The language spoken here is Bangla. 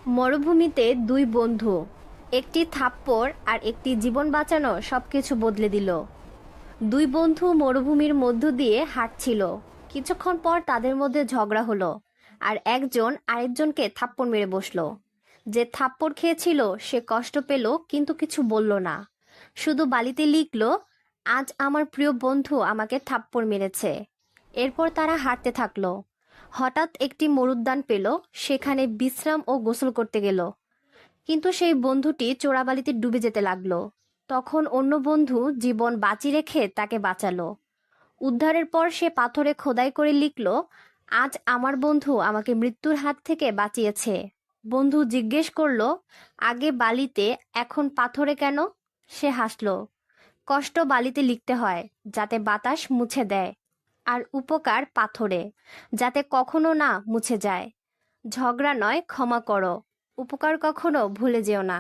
মরুভূমিতে দুই বন্ধু, একটি থাপ্পড় আর একটি জীবন বাঁচানো সবকিছু বদলে দিল। দুই বন্ধু মরুভূমির মধ্য দিয়ে হাঁটছিল। কিছুক্ষণ পর তাদের মধ্যে ঝগড়া হলো, আর একজন আরেকজনকে থাপ্পড় মেরে বসলো। যে থাপ্পড় খেয়েছিল সে কষ্ট পেল, কিন্তু কিছু বলল না, শুধু বালিতে লিখলো, আজ আমার প্রিয় বন্ধু আমাকে থাপ্পড় মেরেছে। এরপর তারা হাঁটতে থাকলো। হঠাৎ একটি মরুদ্যান পেল, সেখানে বিশ্রাম ও গোসল করতে গেল। কিন্তু সেই বন্ধুটি চোরাবালিতে ডুবে যেতে লাগলো। তখন অন্য বন্ধু জীবন বাঁচি রেখে তাকে বাঁচালো। উদ্ধারের পর সে পাথরে খোদাই করে লিখল, আজ আমার বন্ধু আমাকে মৃত্যুর হাত থেকে বাঁচিয়েছে। বন্ধু জিজ্ঞেস করলো, আগে বালিতে এখন পাথরে কেন? সে হাসলো, কষ্ট বালিতে লিখতে হয় যাতে বাতাস মুছে দেয়, আর উপকার পাথরে যাতে কখনো না মুছে যায়। ঝগড়া নয়, ক্ষমা করো, উপকার কখনো ভুলে যেও না।